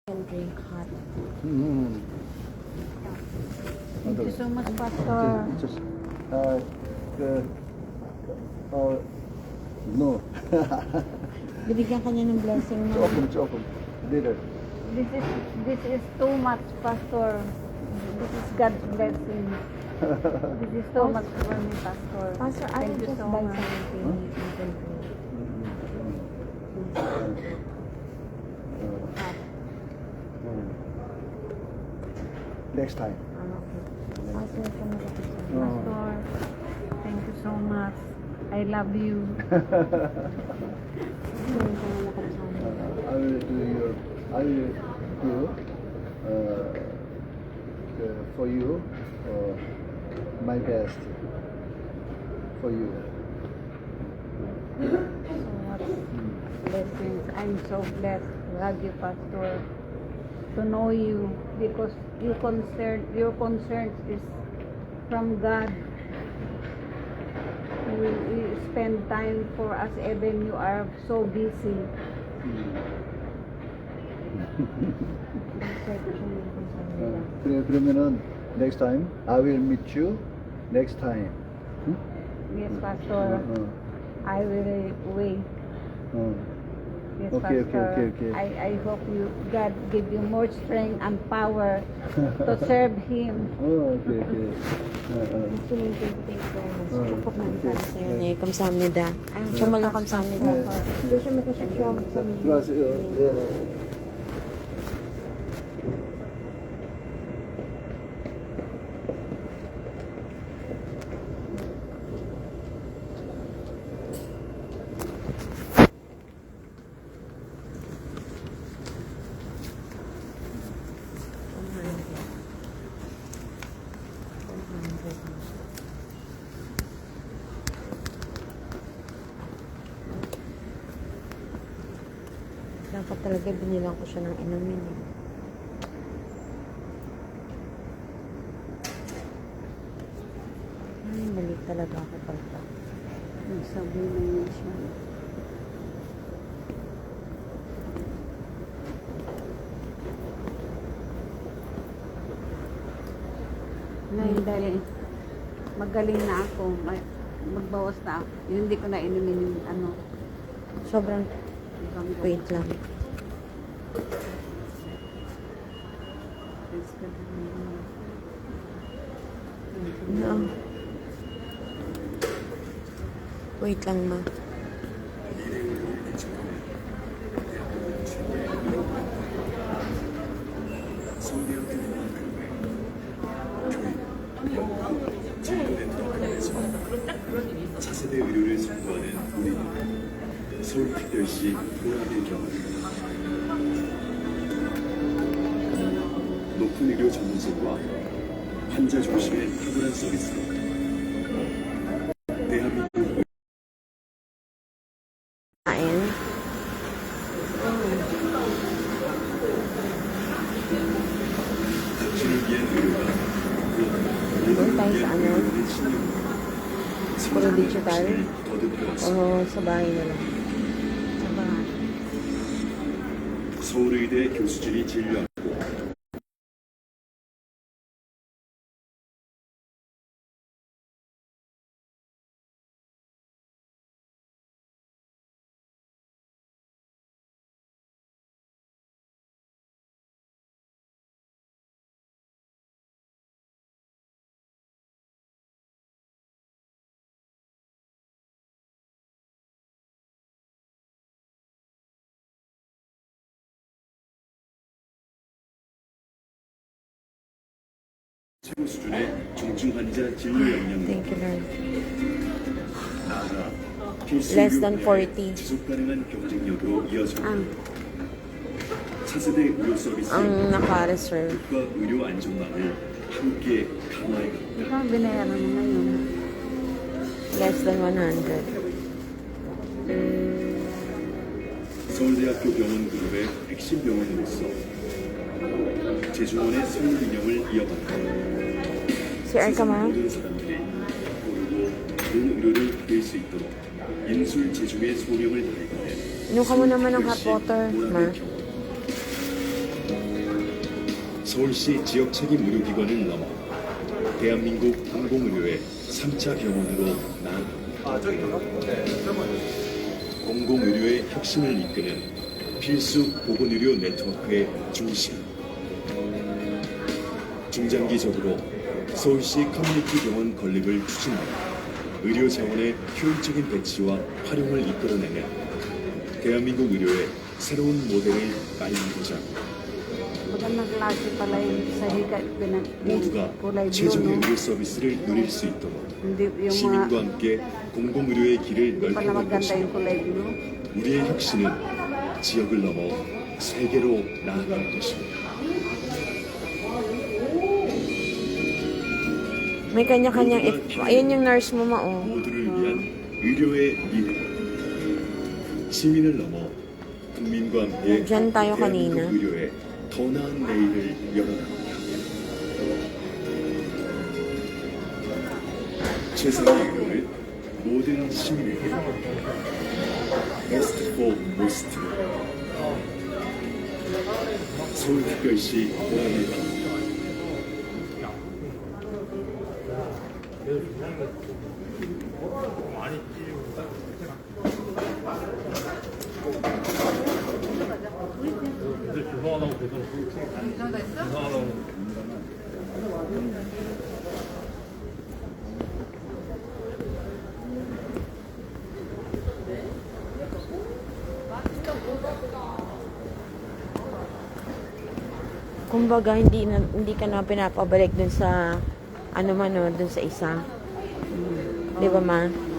And drink hot. Thank you so much, Pastor. Just, no. Binigyan ka niya ng blessing mo. Jokum. Later. This is too much, Pastor. This is God's blessing. This is so much for me, Pastor. Pastor, I Thank will you just so buy much. something you can drink. Next time. Okay. Pastor, Pastor, thank you so much. I love you. I will do for you my best for you. So much blessings. I'm so blessed to have you, Pastor. To know you because your concern is from God. You spend time for us even you are so busy. 그러면은 next time I will meet you next time. Yes, Pastor. I will wait. Yes, Okay. Pastor. I hope God give you more strength and power to serve Him. Okay. 네, 감사합니다. 정말로 감사합니다. 조심히 가십시오. 들어가세요. Dapat talaga binilang ko siya ng inumin. Ay, mali talaga ako pala. Nagsabi na yun siya. Ngayon dahil magaling na ako, magbawas na ako. Yun, hindi ko na inumin yung ano. Sobrang, wait lang. No. Wait lang, ma. 차세대 의료를 선도하는 우리는 서울특별시 보람의 경험입니다. 높은 의료 전문성과 환자 중심의 탁월한 서비스로 대한민국 Kain. 당신을 위한 의료가 Doon tayo sa ano? Puro digital. O sa bahay na lang. Sa bahay. 서울의대 교수진이 진료하고 최고 수준의 중증 환자 진료 역량 Thank you, Lord. 나아가 필수 Less than 의료 40. 지속 가능한 경쟁력으로 이어져 차세대 의료 서비스 Ang naka-reserve. 국가 의료 안전망을 함께 강화해 Ikaw binayaran mo ngayon. Less than 100. 서울대학교 병원 그룹의 핵심 병원으로서 제주원의 서울 인형을 이어받고 CR ka, ma? 모든 사람들이 고르고 다른 의료를 받을 수 있도록 인술 제주의 소명을 다하건대 Inom ka mo naman ng hot water, ma. 서울시 지역 책임 의료기관을 넘어 대한민국 공공의료의 3차 병원으로 나아갑니다. 공공의료의 혁신을 이끄는 필수 보건의료 네트워크의 중심. 중장기적으로 서울시 커뮤니티 병원 건립을 추진하여 의료 자원의 효율적인 배치와 활용을 이끌어내는 대한민국 의료의 새로운 모델을 깔고자 Magandang klase pala yung sa higa 모두가 kulay blue, 최적의 no? 의료 서비스를 누릴 수 있도록 Hindi yung 시민과 mga, 함께 공공의료의 길을 hindi pala 넓혀갈 maganda 것이며 yung kulay blue. 우리의 혁신은 지역을 넘어 세계로 나아갈 것입니다. May kanya-kanyang... Ayun yung nurse mo, ma, oh. 모두를 위한 의료의 미래. 시민을 넘어 국민과 함께 Diyan tayo kanina. 대한민국 의료의 더 나은 내일을 열어갑니다. 최선의 의료를 모든 시민에게 Best for Most. 서울특별시 보람의 밤. Kumbaga, hindi ka na pinapabalik dun sa ano man, no, dun sa isa. Di ba, ma?